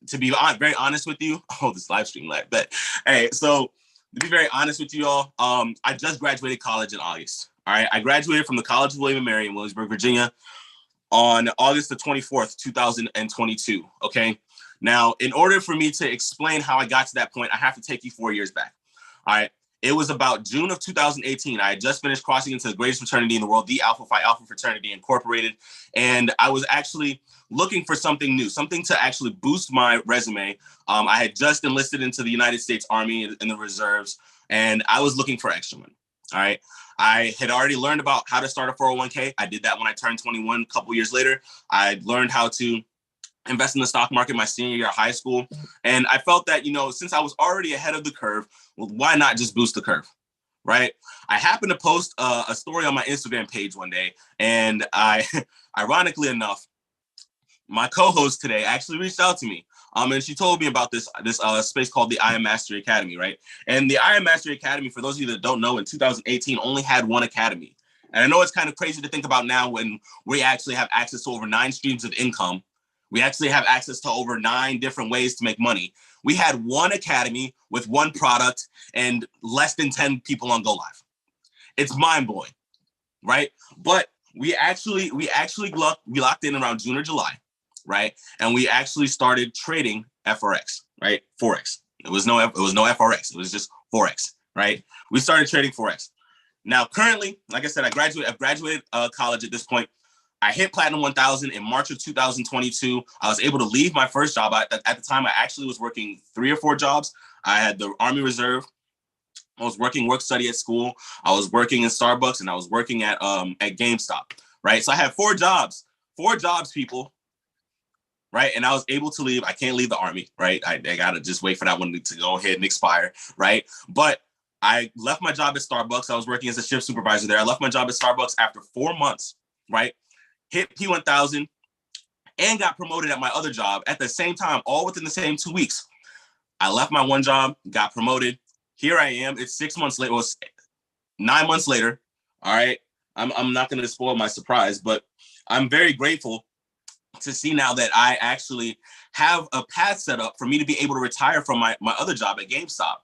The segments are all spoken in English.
To be very honest with you, this live stream lag, but hey, so to be very honest with you all, I just graduated college in August. All right, I graduated from the College of William & Mary in Williamsburg, Virginia, on August the 24th, 2022. Okay, now in order for me to explain how I got to that point, I have to take you 4 years back. All right. It was about June of 2018. I had just finished crossing into the greatest fraternity in the world, the Alpha Phi Alpha Fraternity Incorporated. And I was actually looking for something new, something to actually boost my resume. I had just enlisted into the United States Army in the reserves, and I was looking for extra money. All right. I had already learned about how to start a 401k. I did that when I turned 21 a couple years later. I learned how to invest in the stock market my senior year of high school. And I felt that, since I was already ahead of the curve, well, why not just boost the curve, right? I happened to post a story on my Instagram page one day, and ironically enough, my co-host today actually reached out to me, and she told me about this space called the I Am Mastery Academy, right? And the I Am Mastery Academy, for those of you that don't know, in 2018 only had one academy. And I know it's kind of crazy to think about now when we actually have access to over 9 streams of income. We actually have access to over 9 different ways to make money. We had one academy with one product and less than 10 people on Go Live. It's mind blowing, right? But we locked in around June or July, right? And we actually started trading FRX, right? Forex. It was no FRX. It was just Forex, right? We started trading Forex. Now, currently, like I said, I've graduated college at this point. I hit Platinum 1000 in March of 2022. I was able to leave my first job. At the time, I actually was working 3 or 4 jobs. I had the Army Reserve. I was working work study at school. I was working in Starbucks, and I was working at GameStop, right? So I had 4 jobs, people, right? And I was able to leave. I can't leave the Army, right? I got to just wait for that one to go ahead and expire, right? But I left my job at Starbucks. I was working as a shift supervisor there. I left my job at Starbucks after 4 months, right? Hit P1000 and got promoted at my other job at the same time, all within the same 2 weeks. I left my one job, got promoted. Here I am. It's 6 months later. Well, 9 months later. All right. I'm not going to spoil my surprise, but I'm very grateful to see now that I actually have a path set up for me to be able to retire from my other job at GameStop.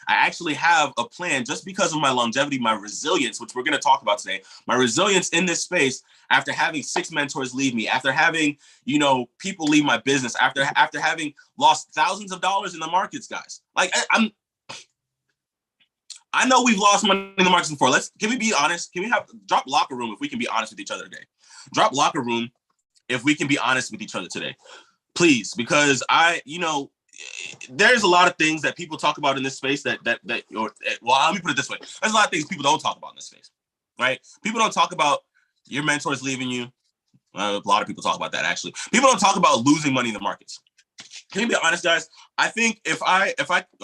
I actually have a plan just because of my longevity, my resilience, which we're going to talk about today, my resilience in this space after having 6 mentors leave me, after having, people leave my business, after having lost thousands of dollars in the markets, guys. Like I know we've lost money in the markets before. Can we be honest? Can we drop locker room if we can be honest with each other today? Drop locker room if we can be honest with each other today, please, because there's a lot of things that people talk about in this space that let me put it this way. There's a lot of things people don't talk about in this space, right? People don't talk about your mentors leaving you. A lot of people talk about that, actually. People don't talk about losing money in the markets. Can you be honest, guys? I think if I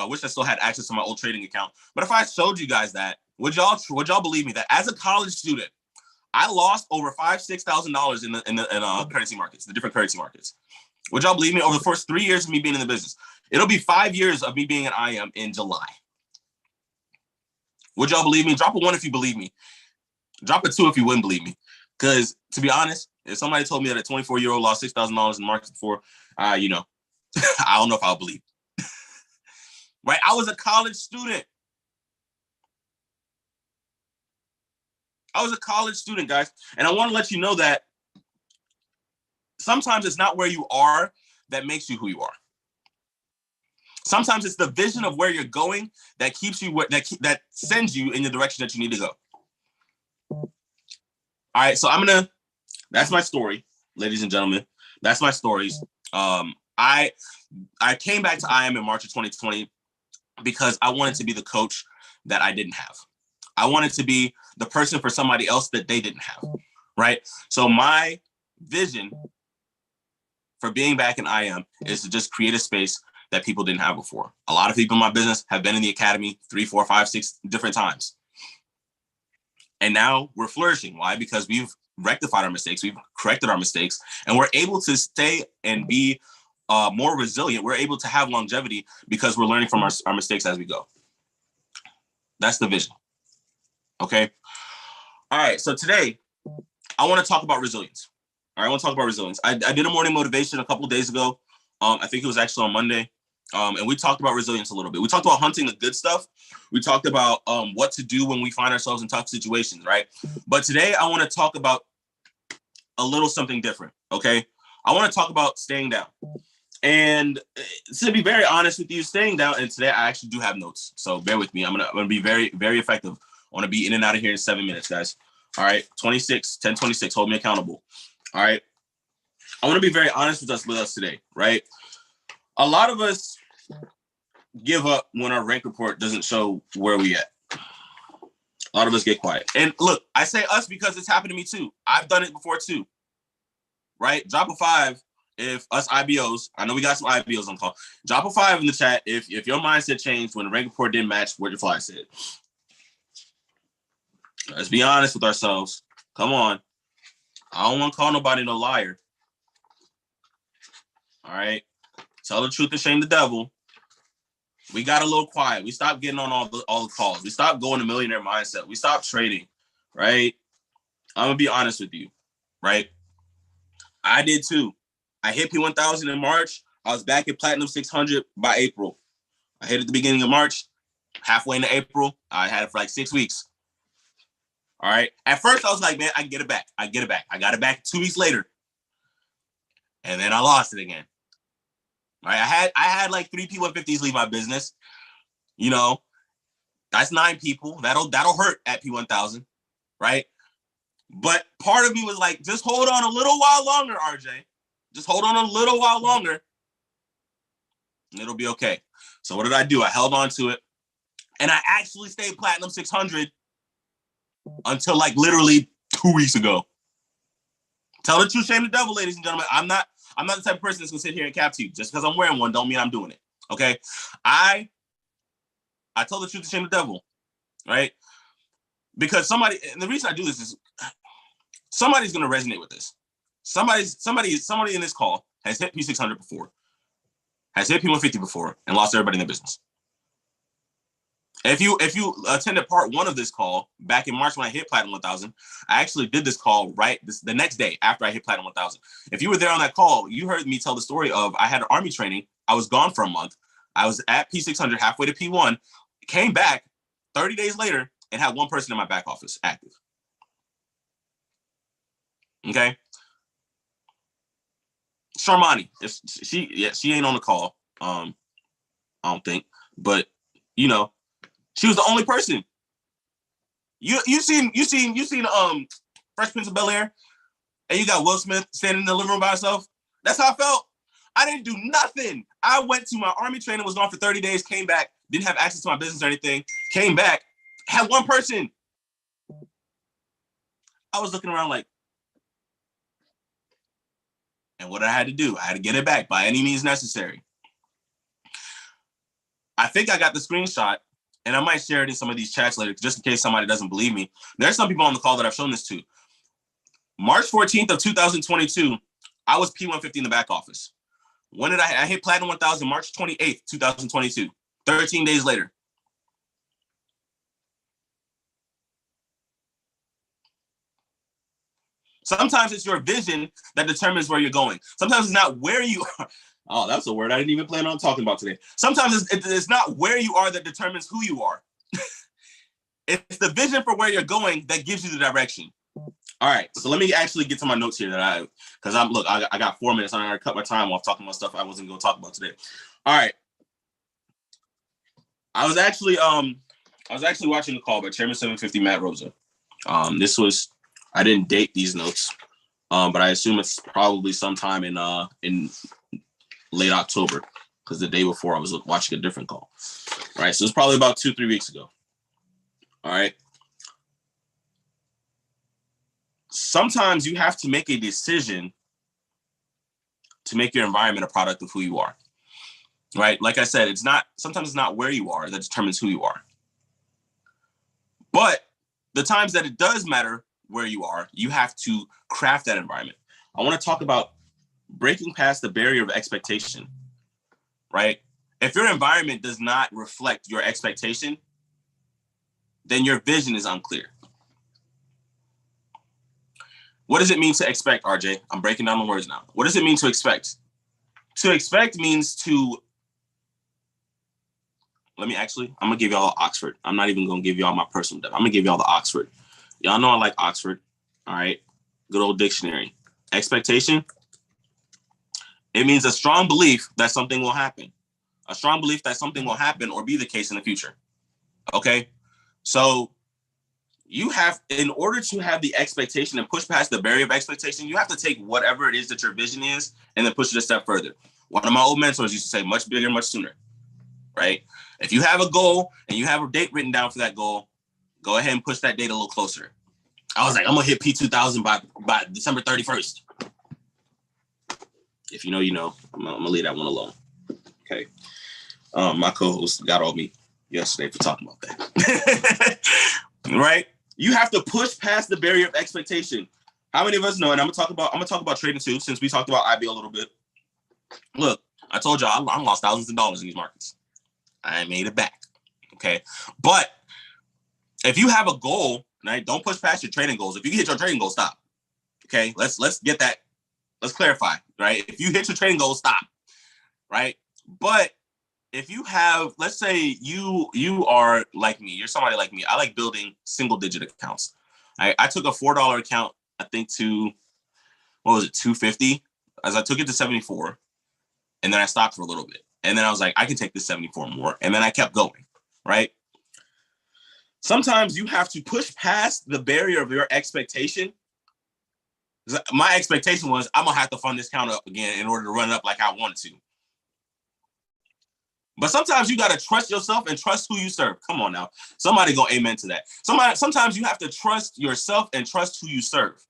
wish I still had access to my old trading account, but if I showed you guys that, would y'all believe me that as a college student, I lost over $5,000-6,000 in the currency markets, the different currency markets. Would y'all believe me? Over the first 3 years of me being in the business, it'll be 5 years of me being an IM in July. Would y'all believe me? Drop a 1 if you believe me. Drop a 2 if you wouldn't believe me. Because to be honest, if somebody told me that a 24-year-old lost $6,000 in the markets before, I don't know if I'll believe. Right? I was a college student. Guys. And I want to let you know that sometimes it's not where you are that makes you who you are. Sometimes it's the vision of where you're going that keeps you that sends you in the direction that you need to go. All right, so that's my story, ladies and gentlemen. That's my stories. I came back to IM in March of 2020 because I wanted to be the coach that I didn't have. I wanted to be the person for somebody else that they didn't have, right? So my vision for being back in IM is to just create a space that people didn't have before. A lot of people in my business have been in the academy 3, 4, 5, 6 different times. And now we're flourishing. Why? Because we've rectified our mistakes. We've corrected our mistakes, and we're able to stay and be more resilient. We're able to have longevity because we're learning from our mistakes as we go. That's the vision. Okay. All right. So today I want to talk about resilience. All right. I want to talk about resilience. I did a morning motivation a couple of days ago. I think it was actually on Monday. And we talked about resilience a little bit. We talked about hunting the good stuff. We talked about what to do when we find ourselves in tough situations, right? But today I want to talk about a little something different, okay? I want to talk about staying down. And to be very honest with you, staying down, and today I actually do have notes, so bear with me. I'm gonna be very, very effective. I want to be in and out of here in 7 minutes, guys. All right, 10:26, hold me accountable. All right, I want to be very honest with us today, right? A lot of us give up when our rank report doesn't show where we at. A lot of us get quiet. And look, I say us because it's happened to me too. I've done it before too, right? Drop a 5 if us IBOs, I know we got some IBOs on call, drop a 5 in the chat if your mindset changed when the rank report didn't match what your fly said. Let's be honest with ourselves. Come on. I don't want to call nobody no liar. All right. Tell the truth and shame the devil. We got a little quiet. We stopped getting on all the calls. We stopped going to millionaire mindset. We stopped trading, right? I'm going to be honest with you, right? I did too. I hit P1000 in March. I was back at Platinum 600 by April. I hit at the beginning of March. Halfway into April, I had it for like 6 weeks. All right. At first, I was like, man, I can get it back. I got it back 2 weeks later. And then I lost it again. All right. I had like 3 P150s leave my business. You know, that's 9 people. That'll hurt at P1000, right? But part of me was like, just hold on a little while longer, RJ. Just hold on a little while longer. And it'll be okay. So what did I do? I held on to it. And I actually stayed Platinum 600 until like literally 2 weeks ago. Tell the truth, shame the devil, ladies and gentlemen. I'm not the type of person that's gonna sit here and cap to you. Just because I'm wearing one don't mean I'm doing it. Okay. I tell the truth to shame the devil, right? Because somebody, and the reason I do this is somebody's gonna resonate with this. Somebody in this call has hit P600 before, has hit P150 before, and lost everybody in their business. If you attended part 1 of this call back in March when I hit Platinum 1000, I actually did this call the next day after I hit Platinum 1000. If you were there on that call, you heard me tell the story of I had an Army training. I was gone for a month. I was at P600 halfway to P1, came back 30 days later and had 1 person in my back office active. Okay. Sharmani, she ain't on the call. I don't think, but you know, she was the only person. You seen Fresh Prince of Bel-Air, and you got Will Smith standing in the living room by himself. That's how I felt. I didn't do nothing. I went to my Army training, was gone for 30 days, came back, didn't have access to my business or anything, came back, had 1 person. I was looking around like, and what I had to do, I had to get it back by any means necessary. I think I got the screenshot, and I might share it in some of these chats later, just in case somebody doesn't believe me. There's some people on the call that I've shown this to. March 14th of 2022, I was P150 in the back office. When did I hit Platinum 1000? March 28th, 2022, 13 days later. Sometimes it's your vision that determines where you're going. Sometimes it's not where you are. Oh, that's a word I didn't even plan on talking about today. Sometimes it's not where you are that determines who you are. It's the vision for where you're going that gives you the direction. All right, so let me actually get to my notes here because I got 4 minutes. I'm gonna cut my time off talking about stuff I wasn't gonna talk about today. All right, I was actually watching the call by Chairman 750 Matt Rosa. I didn't date these notes, but I assume it's probably sometime in late October, because the day before I was watching a different call. All right, so it's probably about 2-3 weeks ago. All right. Sometimes you have to make a decision to make your environment a product of who you are. Right? Like I said, sometimes it's not where you are that determines who you are. But the times that it does matter where you are, you have to craft that environment. I want to talk about breaking past the barrier of expectation, right? If your environment does not reflect your expectation, then your vision is unclear. What does it mean to expect, RJ? I'm breaking down the words now. What does it mean to expect? To expect means to, I'm gonna give y'all Oxford. I'm not even gonna give y'all my personal depth. I'm gonna give y'all the Oxford. Y'all know I like Oxford. All right. Good old dictionary. Expectation. It means a strong belief that something will happen. A strong belief that something will happen or be the case in the future. Okay. So you have, in order to have the expectation and push past the barrier of expectation, you have to take whatever it is that your vision is and then push it a step further. One of my old mentors used to say, much bigger, much sooner. Right? If you have a goal and you have a date written down for that goal, go ahead and push that date a little closer. I was like, I'm gonna hit P2000 by December 31st. If you know, you know. I'm gonna leave that one alone. Okay. My co-host got on me yesterday for talking about that. Right? You have to push past the barrier of expectation. How many of us know? And I'm gonna talk about trading too, since we talked about IB a little bit. Look, I told y'all I lost thousands of dollars in these markets. I made it back. Okay. But if you have a goal, right, don't push past your trading goals. If you hit your trading goal, stop. Okay. Let's get that. Let's clarify, right? If you hit your trading goal, stop. Right. But if you have, let's say you are like me, you're somebody like me. I like building single digit accounts. I took a $4 account, I think to, what was it, 250, as I took it to 74. And then I stopped for a little bit. And then I was like, I can take this 74 more. And then I kept going, right? Sometimes you have to push past the barrier of your expectation. My expectation was I'm going to have to fund this account up again in order to run it up like I wanted to. But sometimes you got to trust yourself and trust who you serve. Come on now. Somebody go amen to that. Sometimes you have to trust yourself and trust who you serve.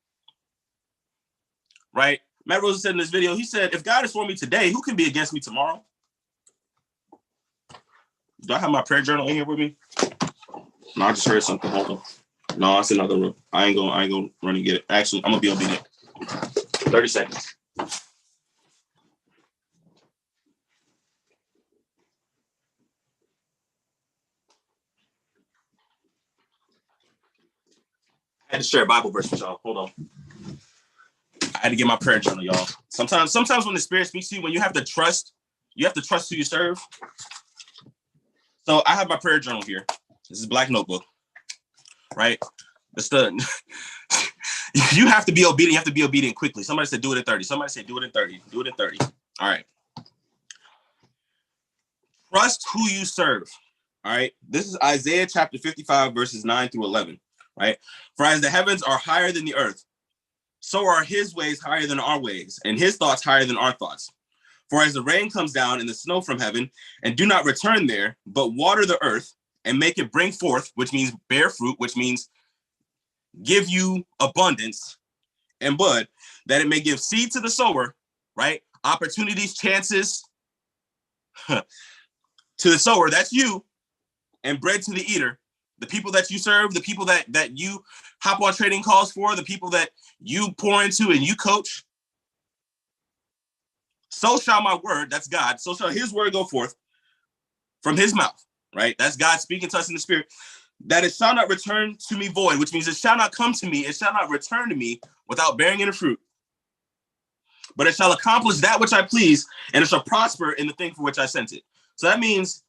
Right? Matt Rosen said in this video, he said, if God is for me today, who can be against me tomorrow? Do I have my prayer journal in here with me? No, I just heard something. Hold on. No, that's another room. I ain't gonna run and get it. Actually, I'm gonna be obedient. 30 seconds. I had to share a Bible verse with y'all. Hold on. I had to get my prayer journal, y'all. Sometimes when the Spirit speaks to you, when you have to trust who you serve. So I have my prayer journal here. This is Black Notebook, right? It's you have to be obedient. You have to be obedient quickly. Somebody said do it in 30. Somebody said do it in 30. Do it in 30. All right. Trust who you serve. All right. This is Isaiah chapter 55, verses 9 through 11. Right. For as the heavens are higher than the earth, so are his ways higher than our ways, and his thoughts higher than our thoughts. For as the rain comes down and the snow from heaven, and do not return there, but water the earth and make it bring forth, which means bear fruit, which means give you abundance and bud, that it may give seed to the sower, right? Opportunities, chances to the sower, that's you, and bread to the eater. The people that you serve, the people that you hop on trading calls for, the people that you pour into and you coach. So shall my word, that's God, so shall his word go forth from his mouth, right? That's God speaking to us in the spirit, that it shall not return to me void, which means it shall not come to me, it shall not return to me without bearing any fruit. But it shall accomplish that which I please, and it shall prosper in the thing for which I sent it. So that means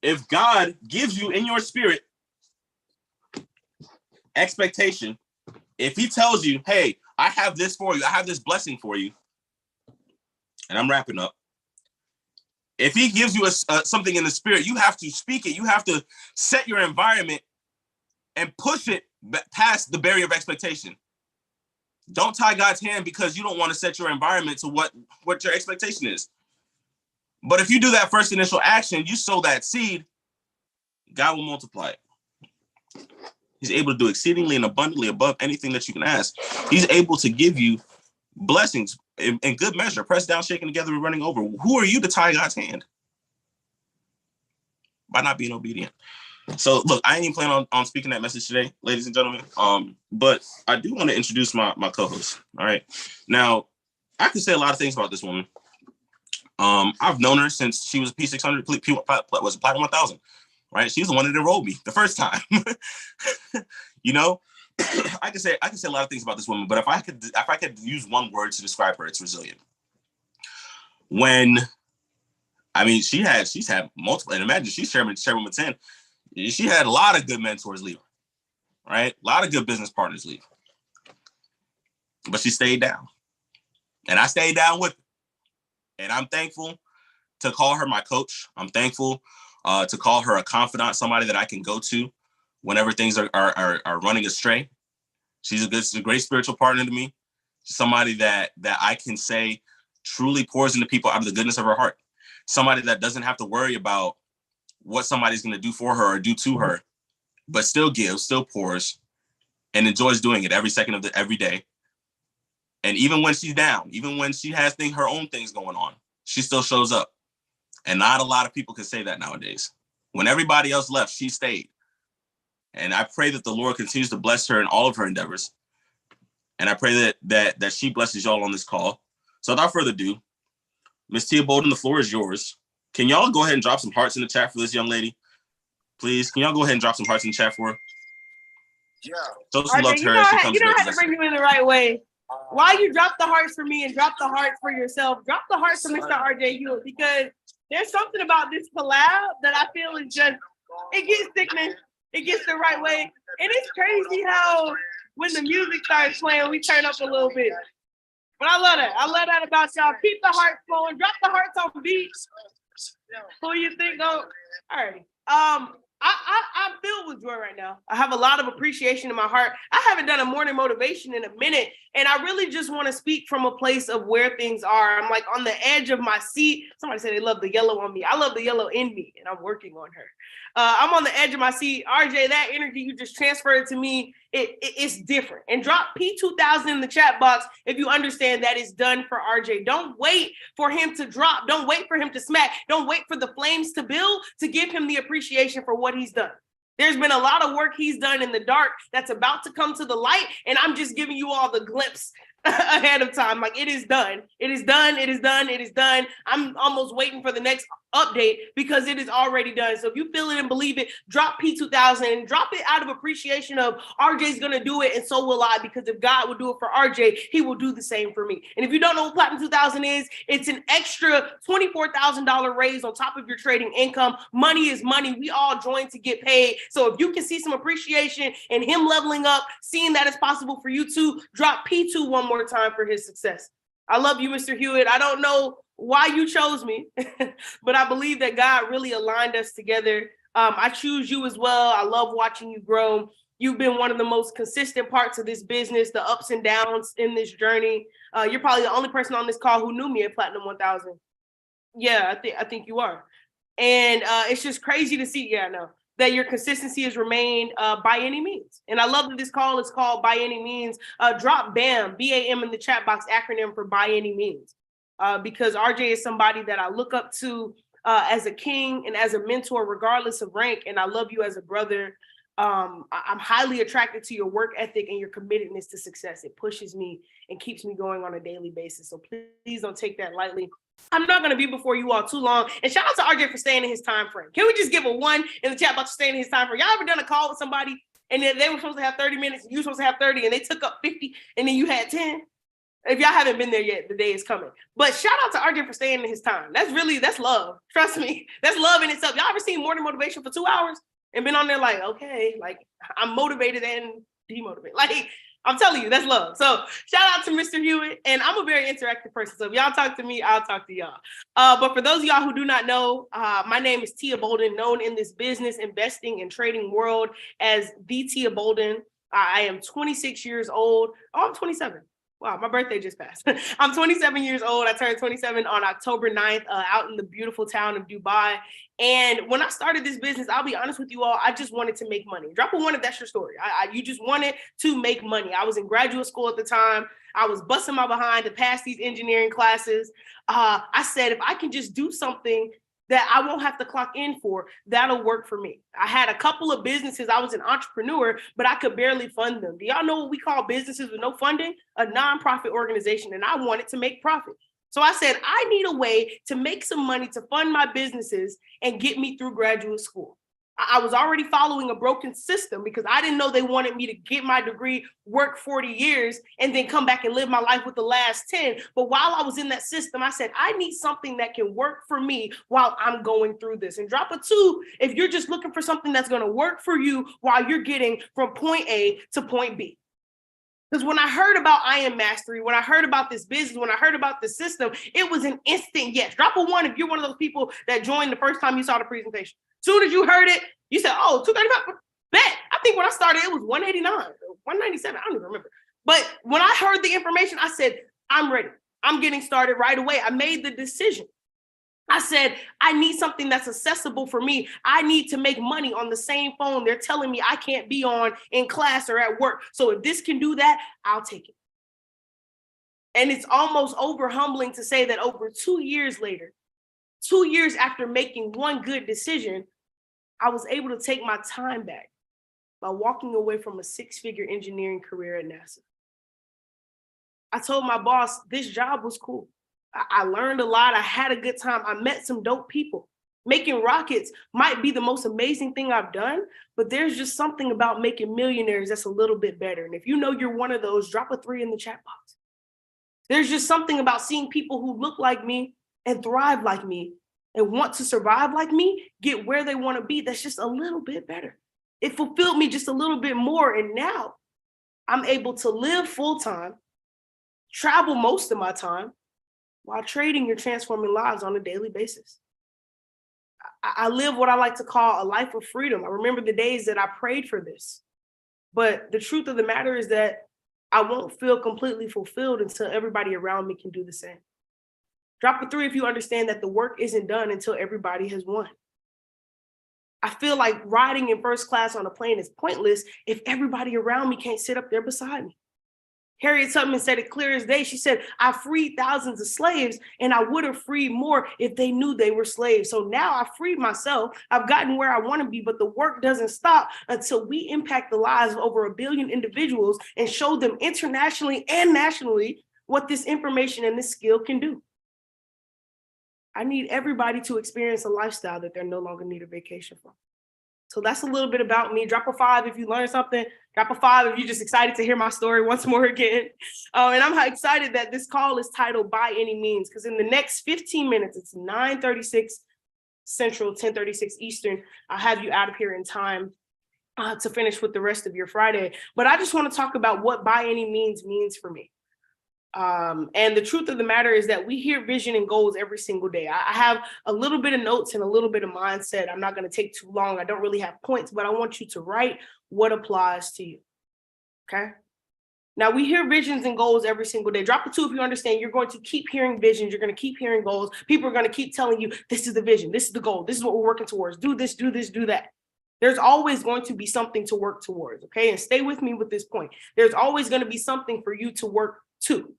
if God gives you in your spirit expectation, if he tells you, hey, I have this for you, I have this blessing for you, and I'm wrapping up. If he gives you something in the spirit, you have to speak it. You have to set your environment and push it past the barrier of expectation. Don't tie God's hand because you don't want to set your environment to what your expectation is. But if you do that first initial action, you sow that seed, God will multiply it. He's able to do exceedingly and abundantly above anything that you can ask. He's able to give you blessings in good measure, pressed down, shaken together, and running over. Who are you to tie God's hand? By not being obedient. So look, I ain't even planning on speaking that message today, ladies and gentlemen. But I do want to introduce my co-host. All right. Now, I could say a lot of things about this woman. I've known her since she was a P600, was Platinum 1000. Right? She's the one that enrolled me the first time. You know, I can say a lot of things about this woman, but if I could use one word to describe her, it's resilient. when, I mean, she's had multiple, and imagine she's chairman with 10. She had a lot of good mentors leave, right? A lot of good business partners leave. But she stayed down. And I stayed down with her. And I'm thankful to call her my coach. I'm thankful to call her a confidant, somebody that I can go to whenever things are running astray. She's a great spiritual partner to me. Somebody that I can say truly pours into people out of the goodness of her heart. Somebody that doesn't have to worry about what somebody's going to do for her or do to her, but still gives, still pours, and enjoys doing it every second of every day. And even when she's down, even when she has her own things going on, she still shows up. And not a lot of people can say that nowadays. When everybody else left, she stayed. And I pray that the Lord continues to bless her in all of her endeavors. And I pray that she blesses y'all on this call. So without further ado, Ms. Tia Bolden, the floor is yours. Can y'all go ahead and drop some hearts in the chat for this young lady? Please, can y'all go ahead and drop some hearts in the chat for her? Yeah. So some love to her as she comes you know how to bring you in the right way. Why you drop the hearts for me and drop the hearts for yourself? Drop the hearts for Mr. RJ Hewitt, because there's something about this collab that I feel is just, it gets sickening. It gets the right way. And it's crazy how when the music starts playing, we turn up a little bit. But I love that. I love that about y'all. Keep the hearts flowing. Drop the hearts on beats. Who you think? Oh, all right. I'm filled with joy right now. I have a lot of appreciation in my heart. I haven't done a morning motivation in a minute, and I really just want to speak from a place of where things are. I'm like on the edge of my seat. Somebody said they love the yellow on me. I love the yellow in me, and I'm working on her. I'm on the edge of my seat. RJ, that energy you just transferred to me, it's different. And drop P2000 in the chat box if you understand that it's done for RJ. Don't wait for him to drop. Don't wait for him to smack. Don't wait for the flames to build to give him the appreciation for what he's done. There's been a lot of work he's done in the dark that's about to come to the light, and I'm just giving you all the glimpse ahead of time. Like, it is done. It is done. It is done. It is done. I'm almost waiting for the next update because it is already done. So if you feel it and believe it, drop P2000 and drop it out of appreciation of RJ's going to do it, and so will I, because if God will do it for RJ, he will do the same for me. And if you don't know what Platinum 2000 is, it's an extra $24,000 raise on top of your trading income. Money is money. We all join to get paid. So if you can see some appreciation and him leveling up, seeing that it's possible for you to, drop P2 one more time for his success. I love you, Mr. Hewitt. I don't know why you chose me, but I believe that God really aligned us together. I choose you as well. I love watching you grow. You've been one of the most consistent parts of this business, the ups and downs in this journey. You're probably the only person on this call who knew me at Platinum 1000. Yeah, I think you are. And it's just crazy to see, yeah, I know, that your consistency has remained by any means. And I love that this call is called By Any Means. Drop BAM, BAM in the chat box, acronym for By Any Means. Because RJ is somebody that I look up to as a king and as a mentor, regardless of rank. And I love you as a brother. I'm highly attracted to your work ethic and your committedness to success. It pushes me and keeps me going on a daily basis. So please don't take that lightly. I'm not going to be before you all too long. And shout out to RJ for staying in his time frame. Can we just give a 1 in the chat box for staying in his time frame? Y'all ever done a call with somebody and then they were supposed to have 30 minutes and you were supposed to have 30 and they took up 50 and then you had 10? If y'all haven't been there yet, the day is coming. But shout out to RJ for staying in his time. That's love. Trust me. That's love in itself. Y'all ever seen morning motivation for 2 hours and been on there like, okay, like I'm motivated and demotivated. Like, I'm telling you, that's love. So shout out to Mr. Hewitt. And I'm a very interactive person. So if y'all talk to me, I'll talk to y'all. But for those of y'all who do not know, my name is Tia Bolden, known in this business, investing, and trading world as the Tia Bolden. I am 26 years old. Oh, I'm 27. Wow, my birthday just passed. I'm 27 years old. I turned 27 on October 9th out in the beautiful town of Dubai. And when I started this business, I'll be honest with you all, I just wanted to make money. Drop a 1 if that's your story. You just wanted to make money. I was in graduate school at the time. I was busting my behind to pass these engineering classes. I said, if I can just do something that I won't have to clock in for, that'll work for me. I had a couple of businesses. I was an entrepreneur, but I could barely fund them. Do y'all know what we call businesses with no funding? A nonprofit organization, and I wanted to make profit. So I said, I need a way to make some money to fund my businesses and get me through graduate school. I was already following a broken system because I didn't know they wanted me to get my degree, work 40 years, and then come back and live my life with the last 10. But while I was in that system, I said, I need something that can work for me while I'm going through this. And drop a 2 if you're just looking for something that's going to work for you while you're getting from point A to point B. Because when I heard about I Am Mastery, when I heard about this business, when I heard about the system, it was an instant yes. Drop a 1 if you're one of those people that joined the first time you saw the presentation. Soon as you heard it, you said, oh, 235, bet. I think when I started, it was 189, 197, I don't even remember. But when I heard the information, I said, I'm ready. I'm getting started right away. I made the decision. I said, I need something that's accessible for me. I need to make money on the same phone they're telling me I can't be on in class or at work. So if this can do that, I'll take it. And it's almost over humbling to say that over 2 years later, 2 years after making one good decision, I was able to take my time back by walking away from a 6-figure engineering career at NASA. I told my boss this job was cool. I learned a lot. I had a good time. I met some dope people. Making rockets might be the most amazing thing I've done, but there's just something about making millionaires that's a little bit better. And if you know you're one of those, drop a 3 in the chat box. There's just something about seeing people who look like me and thrive like me and want to survive like me, get where they want to be. That's just a little bit better. It fulfilled me just a little bit more. And now I'm able to live full time, travel most of my time, while trading and transforming lives on a daily basis. I live what I like to call a life of freedom. I remember the days that I prayed for this. But the truth of the matter is that I won't feel completely fulfilled until everybody around me can do the same. Drop a 3 if you understand that the work isn't done until everybody has won. I feel like riding in first class on a plane is pointless if everybody around me can't sit up there beside me. Harriet Tubman said it clear as day. She said, I freed thousands of slaves and I would have freed more if they knew they were slaves. So now I freed myself. I've gotten where I want to be, but the work doesn't stop until we impact the lives of over 1 billion individuals and show them internationally and nationally what this information and this skill can do. I need everybody to experience a lifestyle that they're no longer need a vacation from. So that's a little bit about me. Drop a 5 if you learned something. Drop a 5 if you're just excited to hear my story once more again. And I'm excited that this call is titled By Any Means, because in the next 15 minutes, it's 9:36 Central, 10:36 Eastern. I'll have you out of here in time to finish with the rest of your Friday. But I just want to talk about what by any means for me. And the truth of the matter is that we hear vision and goals every single day. I have a little bit of notes and a little bit of mindset. I'm not going to take too long. I don't really have points, but I want you to write what applies to you. Okay. Now we hear visions and goals every single day. Drop a 2 if you understand. You're going to keep hearing visions. You're going to keep hearing goals. People are going to keep telling you, this is the vision. This is the goal. This is what we're working towards. Do this, do this, do that. There's always going to be something to work towards. Okay. And stay with me with this point. There's always going to be something for you to work to.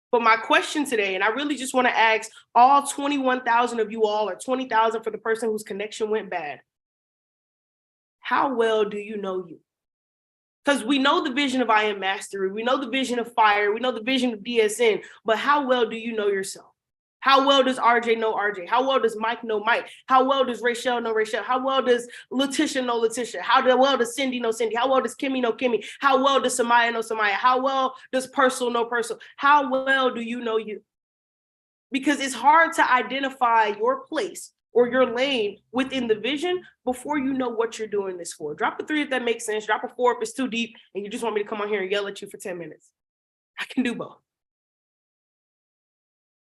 But my question today, and I really just want to ask all 21,000 of you all, or 20,000 for the person whose connection went bad, how well do you know you? Because we know the vision of I Am Mastery, we know the vision of FIRE, we know the vision of DSN, but how well do you know yourself? How well does RJ know RJ? How well does Mike know Mike? How well does Rachel know Rachel? How well does Letitia know Letitia? How well does Cindy know Cindy? How well does Kimmy know Kimmy? How well does Samaya know Samaya? How well does Purcell know Purcell? How well do you know you? Because it's hard to identify your place or your lane within the vision before you know what you're doing this for. Drop a 3 if that makes sense. Drop a 4 if it's too deep and you just want me to come on here and yell at you for 10 minutes. I can do both.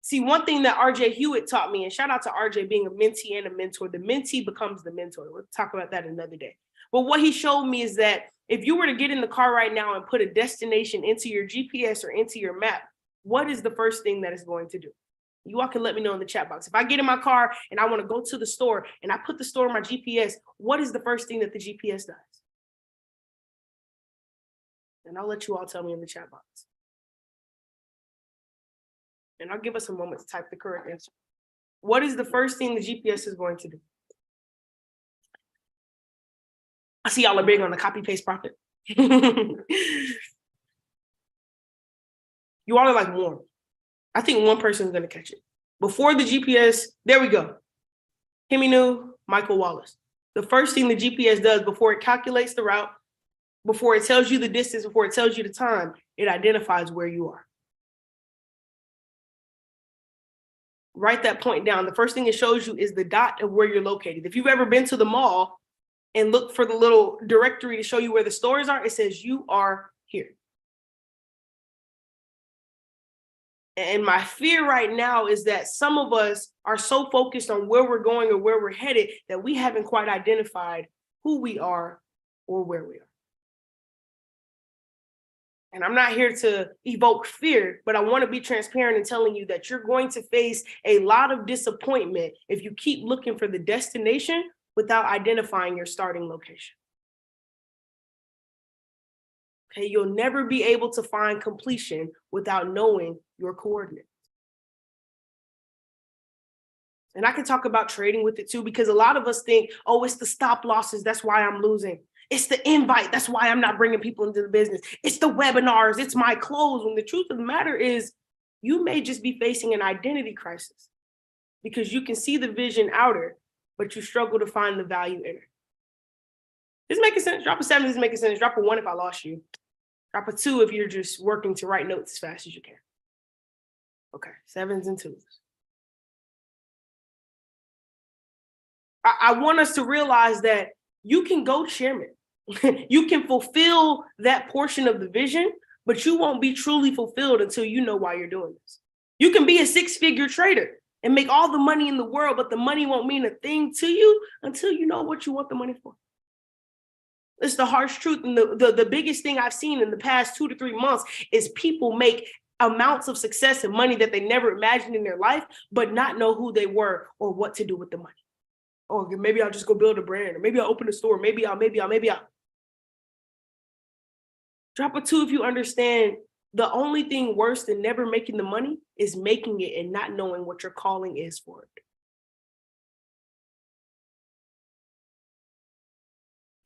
See, one thing that RJ Hewitt taught me, and shout out to RJ being a mentee and a mentor, the mentee becomes the mentor. We'll talk about that another day. But what he showed me is that if you were to get in the car right now and put a destination into your GPS or into your map, what is the first thing that it's going to do? You all can let me know in the chat box. If I get in my car and I want to go to the store and I put the store in my GPS, what is the first thing that the GPS does? And I'll let you all tell me in the chat box. And I'll give us a moment to type the correct answer. What is the first thing the GPS is going to do? I see y'all are big on the copy paste profit. You all are like warm. I think one person is going to catch it. Before the GPS, there we go. Kimmy New, Michael Wallace. The first thing the GPS does before it calculates the route, before it tells you the distance, before it tells you the time, it identifies where you are. Write that point down. The first thing it shows you is the dot of where you're located. If you've ever been to the mall and looked for the little directory to show you where the stores are, it says you are here. And my fear right now is that some of us are so focused on where we're going or where we're headed that we haven't quite identified who we are or where we are. And I'm not here to evoke fear, but I want to be transparent in telling you that you're going to face a lot of disappointment if you keep looking for the destination without identifying your starting location. Okay, you'll never be able to find completion without knowing your coordinates. And I can talk about trading with it too, because a lot of us think, oh, it's the stop losses, that's why I'm losing. It's the invite, that's why I'm not bringing people into the business. It's the webinars, it's my clothes. When the truth of the matter is, you may just be facing an identity crisis because you can see the vision outer, but you struggle to find the value inner. Is this making sense? Drop a 7 if this is making sense. Drop a 1 if I lost you. Drop a 2 if you're just working to write notes as fast as you can. Okay, 7s and 2s. I want us to realize that you can go chairman. You can fulfill that portion of the vision, but you won't be truly fulfilled until you know why you're doing this. You can be a 6-figure trader and make all the money in the world, but the money won't mean a thing to you until you know what you want the money for. It's the harsh truth. And the biggest thing I've seen in the past 2 to 3 months is people make amounts of success and money that they never imagined in their life, but not know who they were or what to do with the money. Oh, maybe I'll just go build a brand, or maybe I'll open a store. Maybe I'll. Drop a 2 if you understand the only thing worse than never making the money is making it and not knowing what your calling is for it.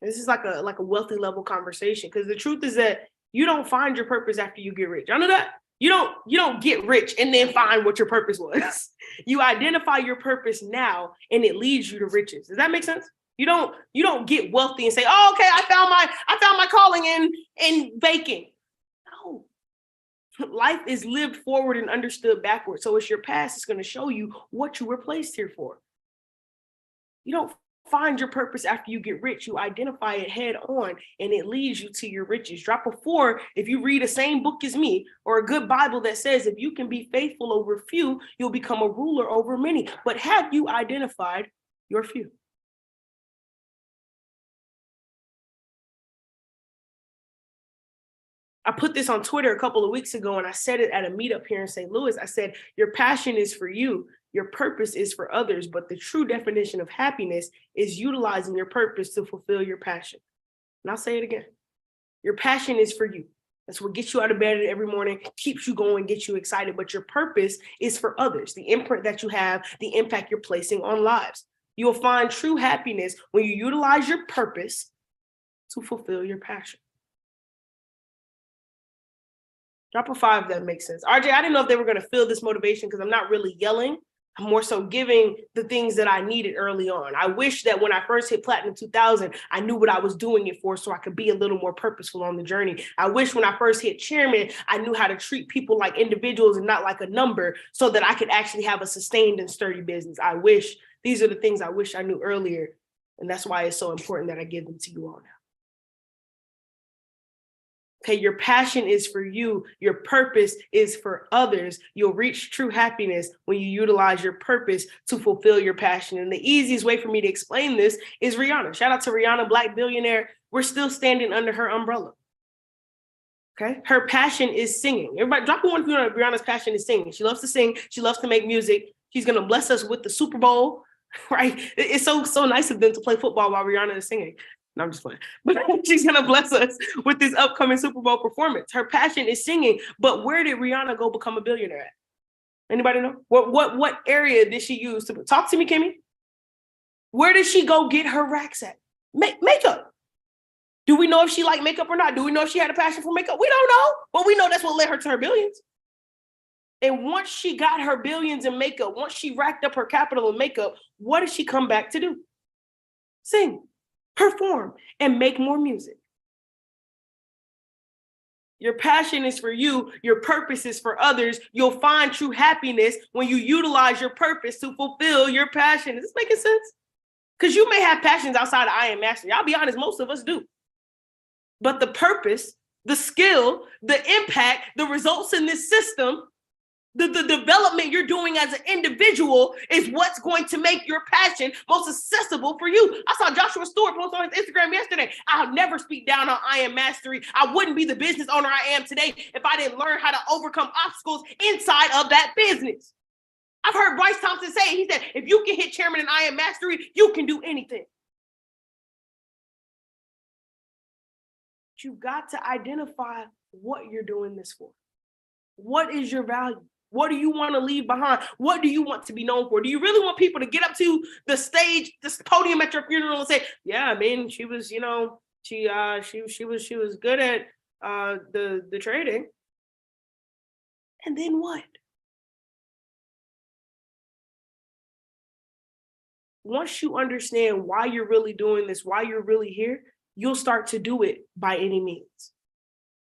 This is like a wealthy level conversation, because the truth is that you don't find your purpose after you get rich. I know that. You don't get rich and then find what your purpose was. You identify your purpose now and it leads you to riches. Does that make sense? You don't get wealthy and say, oh, okay, I found my calling in baking. No. Life is lived forward and understood backwards. So it's your past that's going to show you what you were placed here for. You don't find your purpose after you get rich. You identify it head on and it leads you to your riches. Drop a 4 if you read the same book as me, or a good Bible that says if you can be faithful over few, you'll become a ruler over many. But have you identified your few? I put this on Twitter a couple of weeks ago, and I said it at a meetup here in St. Louis. I said, your passion is for you. Your purpose is for others, but the true definition of happiness is utilizing your purpose to fulfill your passion. And I'll say it again. Your passion is for you. That's what gets you out of bed every morning, keeps you going, gets you excited, but your purpose is for others. The imprint that you have, the impact you're placing on lives. You'll find true happiness when you utilize your purpose to fulfill your passion. Drop a 5 that makes sense. RJ, I didn't know if they were going to feel this motivation because I'm not really yelling. I'm more so giving the things that I needed early on. I wish that when I first hit Platinum 2000, I knew what I was doing it for so I could be a little more purposeful on the journey. I wish when I first hit Chairman, I knew how to treat people like individuals and not like a number so that I could actually have a sustained and sturdy business. I wish these are the things I wish I knew earlier. And that's why it's so important that I give them to you all now. Okay, your passion is for you. Your purpose is for others. You'll reach true happiness when you utilize your purpose to fulfill your passion. And the easiest way for me to explain this is Rihanna. Shout out to Rihanna, Black billionaire. We're still standing under her umbrella. Okay, her passion is singing. Everybody drop a 1 if you know Rihanna's passion is singing. She loves to sing. She loves to make music. She's going to bless us with the Super Bowl, right? It's so nice of them to play football while Rihanna is singing. No, I'm just playing. But she's going to bless us with this upcoming Super Bowl performance. Her passion is singing. But where did Rihanna go become a billionaire at? Anybody know? What area did she use to talk to me, Kimmy? Where did she go get her racks at? Makeup. Do we know if she liked makeup or not? Do we know if she had a passion for makeup? We don't know. But we know that's what led her to her billions. And once she got her billions in makeup, once she racked up her capital in makeup, what did she come back to do? sing, perform, and make more music. Your passion is for you. Your purpose is for others. You'll find true happiness when you utilize your purpose to fulfill your passion. Is this making sense? Because you may have passions outside of I Am Mastery. I'll be honest, most of us do. But the purpose, the skill, the impact, the results in this system, the development you're doing as an individual is what's going to make your passion most accessible for you. I saw Joshua Stewart post on his Instagram yesterday. I'll never speak down on I Am Mastery. I wouldn't be the business owner I am today if I didn't learn how to overcome obstacles inside of that business. I've heard Bryce Thompson say, he said, if you can hit chairman in I Am Mastery, you can do anything. You've got to identify what you're doing this for. What is your value? What do you want to leave behind? What do you want to be known for? Do you really want people to get up to the stage, this podium at your funeral and say, yeah, I mean, she was, you know, she was good at the trading. And then what? Once you understand why you're really doing this, why you're really here, you'll start to do it by any means.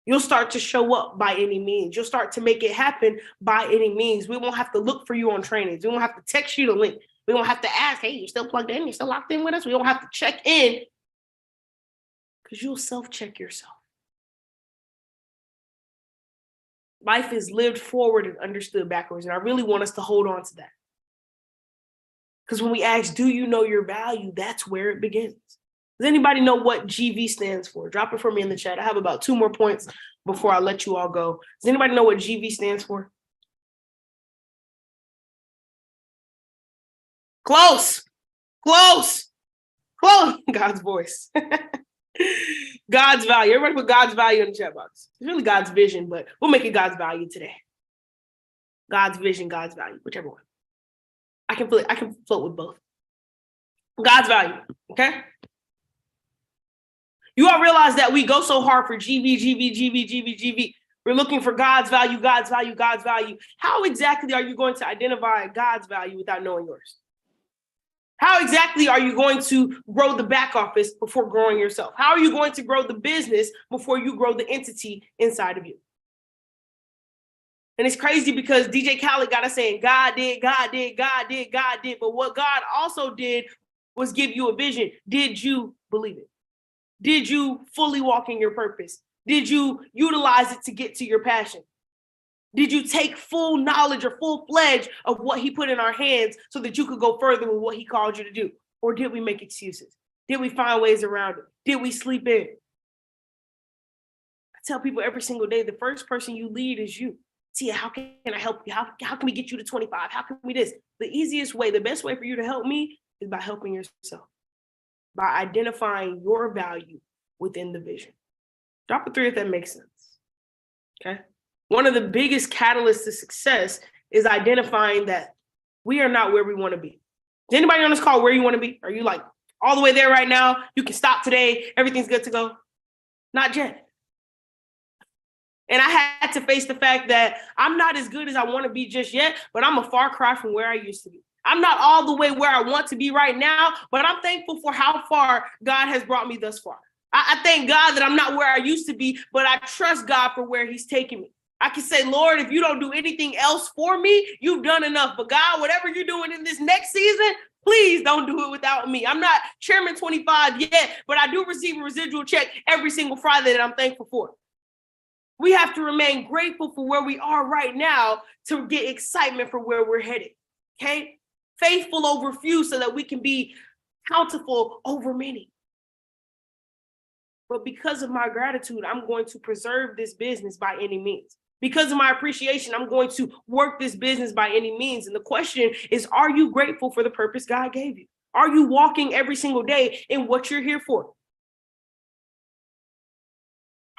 You'll start to show up by any means. You'll start to make it happen by any means. We won't have to look for you on trainings. We won't have to text you the link. We won't have to ask, hey, you're still plugged in? You're still locked in with us? We don't have to check in because you'll self-check yourself. Life is lived forward and understood backwards. And I really want us to hold on to that. Because when we ask, do you know your value? That's where it begins. Does anybody know what GV stands for? Drop it for me in the chat. I have about 2 more points before I let you all go. Does anybody know what GV stands for? Close. God's voice. God's value. Everybody put God's value in the chat box. It's really God's vision, but we'll make it God's value today. God's vision, God's value, whichever one. I can float with both. God's value, okay? You all realize that we go so hard for GV. We're looking for God's value. How exactly are you going to identify God's value without knowing yours? How exactly are you going to grow the back office before growing yourself? How are you going to grow the business before you grow the entity inside of you? And it's crazy because DJ Khaled got us saying, God did. But what God also did was give you a vision. Did you believe it? Did you fully walk in your purpose? Did you utilize it to get to your passion? Did you take full knowledge or full fledged of what he put in our hands so that you could go further with what he called you to do? Or did we make excuses? Did we find ways around it? Did we sleep in? I tell people every single day, the first person you lead is you. Tia, how can I help you? How can we get you to 25? How can we this? The easiest way, the best way for you to help me is by helping yourself. By identifying your value within the vision. Drop a 3 if that makes sense. Okay. One of the biggest catalysts to success is identifying that we are not where we want to be. Is anybody on this call where you want to be? Are you like all the way there right now? You can stop today. Everything's good to go. Not yet. And I had to face the fact that I'm not as good as I want to be just yet, but I'm a far cry from where I used to be. I'm not all the way where I want to be right now, but I'm thankful for how far God has brought me thus far. I thank God that I'm not where I used to be, but I trust God for where he's taking me. I can say, Lord, if you don't do anything else for me, you've done enough. But God, whatever you're doing in this next season, please don't do it without me. I'm not Chairman 25 yet, but I do receive a residual check every single Friday that I'm thankful for. We have to remain grateful for where we are right now to get excitement for where we're headed, okay? Faithful over few so that we can be bountiful over many. But because of my gratitude, I'm going to preserve this business by any means. Because of my appreciation, I'm going to work this business by any means. And the question is, are you grateful for the purpose God gave you? Are you walking every single day in what you're here for?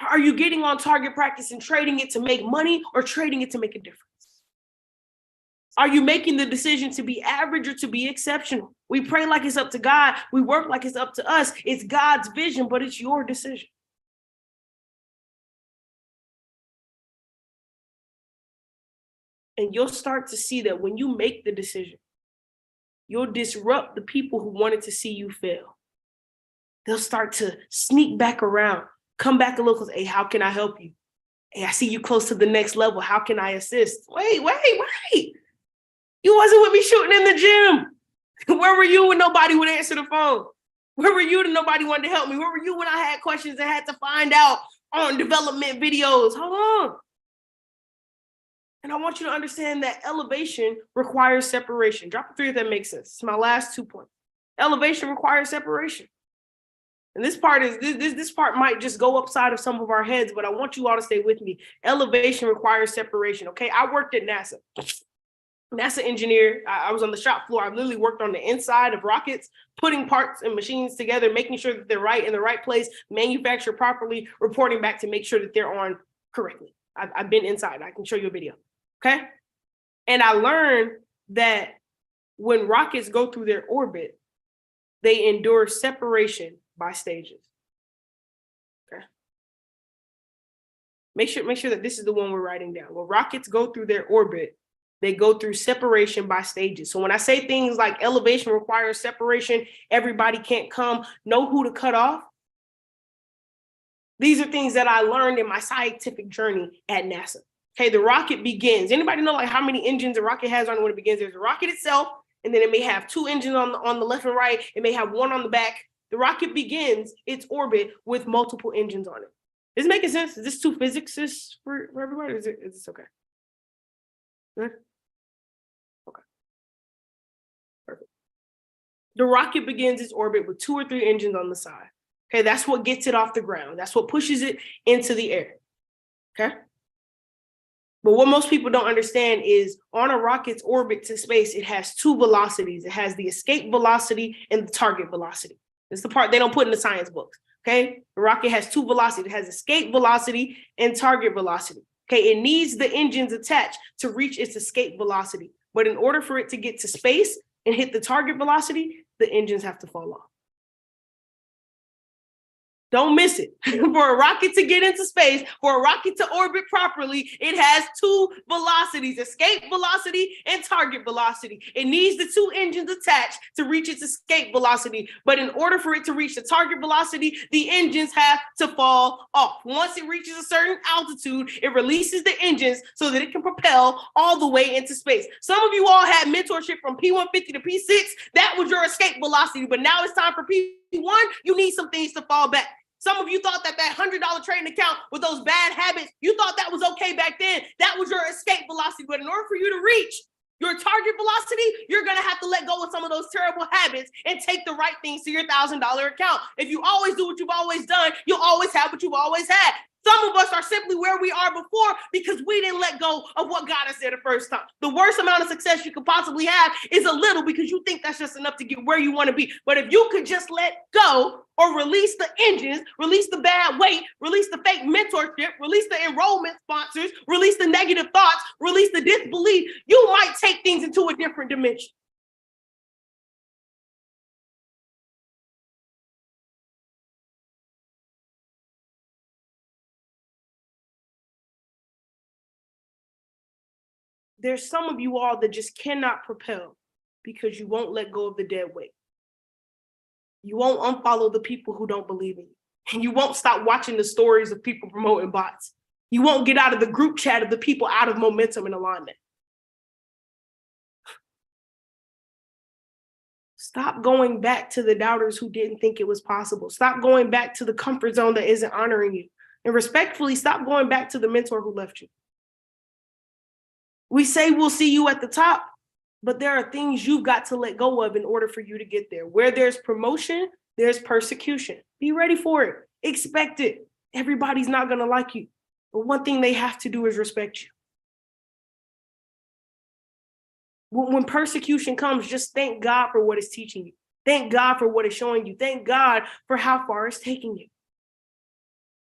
Are you getting on target practice and trading it to make money or trading it to make a difference? Are you making the decision to be average or to be exceptional? We pray like it's up to God. We work like it's up to us. It's God's vision, but it's your decision. And you'll start to see that when you make the decision, you'll disrupt the people who wanted to see you fail. they'll start to sneak back around, come back a little close. Hey, how can I help you? Hey, I see you close to the next level. How can I assist? Wait. You wasn't with me shooting in the gym. Where were you when nobody would answer the phone? Where were you when nobody wanted to help me? Where were you when I had questions and had to find out on development videos? Hold on. And I want you to understand that elevation requires separation. Drop a 3 if that makes sense. It's my last 2 points. Elevation requires separation. And this part might just go upside of some of our heads, but I want you all to stay with me. Elevation requires separation. Okay. I worked at NASA. NASA engineer. I was on the shop floor. I literally worked on the inside of rockets, putting parts and machines together, making sure that they're right in the right place, manufactured properly, reporting back to make sure that they're on correctly. I've been inside. I can show you a video. Okay. And I learned that when rockets go through their orbit, they endure separation by stages. Okay. Make sure that this is the one we're writing down. When rockets go through their orbit, they go through separation by stages. So when I say things like elevation requires separation, everybody can't come, know who to cut off. These are things that I learned in my scientific journey at NASA. Okay, the rocket begins. Anybody know like how many engines a rocket has on it when it begins? There's a rocket itself, and then it may have 2 engines on the left and right. It may have 1 on the back. The rocket begins its orbit with multiple engines on it. Is it making sense? Is this too physicist for everybody? Is this okay? Good? Okay. Perfect. The rocket begins its orbit with 2 or 3 engines on the side. Okay, that's what gets it off the ground. That's what pushes it into the air. Okay? But what most people don't understand is on a rocket's orbit to space, it has 2 velocities. It has the escape velocity and the target velocity. It's the part they don't put in the science books. Okay, the rocket has 2 velocities. It has escape velocity and target velocity. Okay, it needs the engines attached to reach its escape velocity. But in order for it to get to space and hit the target velocity, the engines have to fall off. Don't miss it. For a rocket to get into space, for a rocket to orbit properly, it has 2 velocities, escape velocity and target velocity. It needs the 2 engines attached to reach its escape velocity. But in order for it to reach the target velocity, the engines have to fall off. Once it reaches a certain altitude, it releases the engines so that it can propel all the way into space. Some of you all had mentorship from P150 to P6. That was your escape velocity. But now it's time for P1. You need some things to fall back. Some of you thought that $100 trading account with those bad habits, you thought that was okay back then. That was your escape velocity. But in order for you to reach your target velocity, you're going to have to let go of some of those terrible habits and take the right things to your $1,000 account. If you always do what you've always done, you'll always have what you've always had. Some of us are simply where we are before because we didn't let go of what got us there the first time. The worst amount of success you could possibly have is a little because you think that's just enough to get where you want to be. But if you could just let go or release the engines, release the bad weight, release the fake mentorship, release the enrollment sponsors, release the negative thoughts, release the disbelief, you might take things into a different dimension. There's some of you all that just cannot propel because you won't let go of the dead weight. You won't unfollow the people who don't believe in you. And you won't stop watching the stories of people promoting bots. You won't get out of the group chat of the people out of momentum and alignment. Stop going back to the doubters who didn't think it was possible. Stop going back to the comfort zone that isn't honoring you. And respectfully, stop going back to the mentor who left you. We say we'll see you at the top, but there are things you've got to let go of in order for you to get there. Where there's promotion, there's persecution. Be ready for it. Expect it. Everybody's not going to like you. But one thing they have to do is respect you. When persecution comes, just thank God for what it's teaching you. Thank God for what it's showing you. Thank God for how far it's taking you.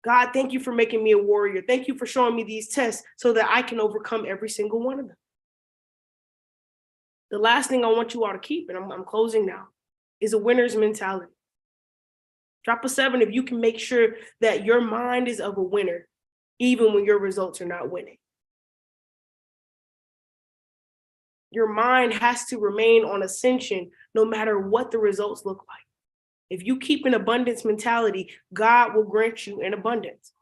God, thank you for making me a warrior. Thank you for showing me these tests so that I can overcome every single one of them. The last thing I want you all to keep, and I'm closing now, is a winner's mentality. Drop a 7 if you can make sure that your mind is of a winner, even when your results are not winning. Your mind has to remain on ascension no matter what the results look like. If you keep an abundance mentality, God will grant you an abundance.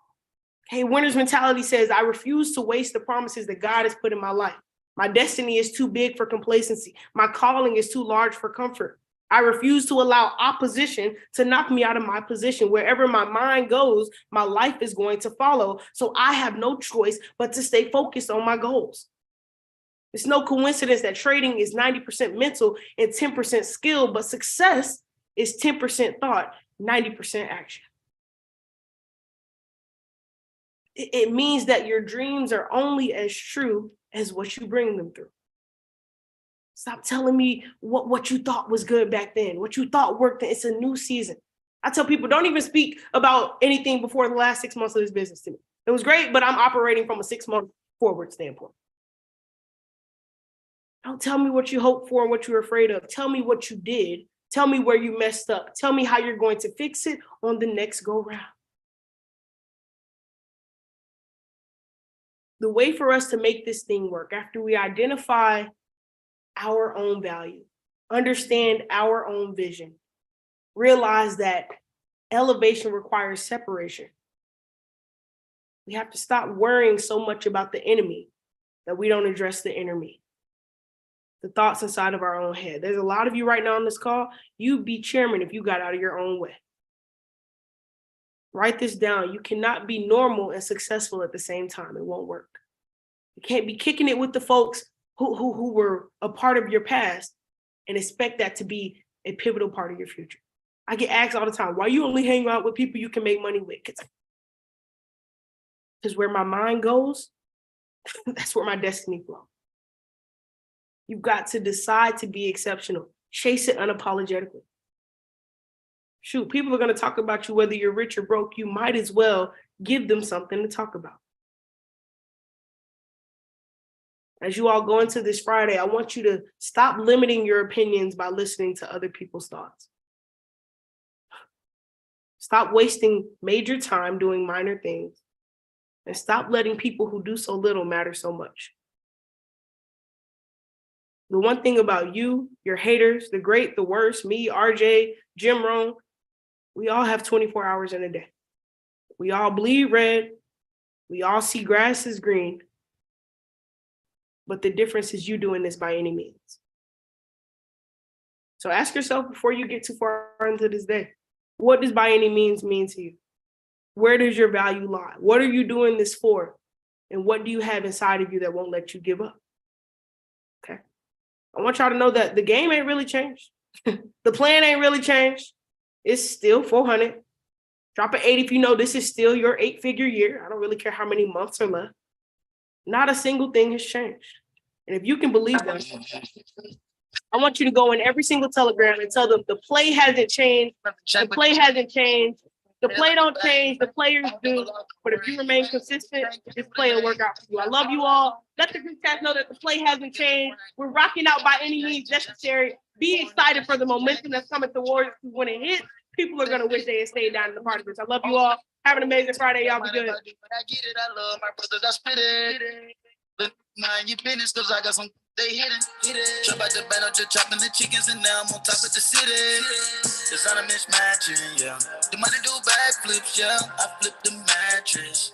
Okay, winner's mentality says, I refuse to waste the promises that God has put in my life. My destiny is too big for complacency. My calling is too large for comfort. I refuse to allow opposition to knock me out of my position. Wherever my mind goes, my life is going to follow. So I have no choice but to stay focused on my goals. It's no coincidence that trading is 90% mental and 10% skill, but success is 10% thought, 90% action. It means that your dreams are only as true as what you bring them through. Stop telling me what you thought was good back then, what you thought worked. It's a new season. I tell people, don't even speak about anything before the last 6 months of this business to me. It was great, but I'm operating from a 6-month forward standpoint. Don't tell me what you hoped for and what you're afraid of. Tell me what you did. Tell me where you messed up. Tell me how you're going to fix it on the next go round. The way for us to make this thing work, after we identify our own value, understand our own vision, realize that elevation requires separation. We have to stop worrying so much about the enemy that we don't address the enemy, the thoughts inside of our own head. There's a lot of you right now on this call, you'd be chairman if you got out of your own way. Write this down. You cannot be normal and successful at the same time. It won't work. You can't be kicking it with the folks who were a part of your past and expect that to be a pivotal part of your future. I get asked all the time, why you only hang out with people you can make money with? Because where my mind goes, that's where my destiny flows. You've got to decide to be exceptional. Chase it unapologetically. Shoot, people are going to talk about you whether you're rich or broke. You might as well give them something to talk about. As you all go into this Friday, I want you to stop limiting your opinions by listening to other people's thoughts. Stop wasting major time doing minor things, and stop letting people who do so little matter so much. The one thing about you, your haters, the great, the worst, me, RJ, Jim Rohn, we all have 24 hours in a day. We all bleed red. We all see grass is green. But the difference is you doing this by any means. So ask yourself before you get too far into this day, what does by any means mean to you? Where does your value lie? What are you doing this for? And what do you have inside of you that won't let you give up? Okay. I want y'all to know that the game ain't really changed. The plan ain't really changed. It's still 400. Drop an 8 if you know this is still your 8-figure year. I don't really care how many months are left. Not a single thing has changed. And if you can believe that, I want you to go in every single Telegram and tell them the play hasn't changed. The play hasn't changed. The play don't change. The players do. But if you remain consistent, this play will work out for you. I love you all. Let the group chat know that the play hasn't changed. We're rocking out by any means necessary. Be excited for the momentum that's coming towards you. When it hits, people are going to wish they had stayed down in the part of this. I love you all. Have an amazing Friday. Y'all be good. I get it. I love my brothers. I spit it. But mind your business, cause I got some. They hit it. Jump out the battle, just chopping the chickens, and now I'm on top of the city. Design a mismatching, yeah. The money do backflips, yeah. I flip the mattress.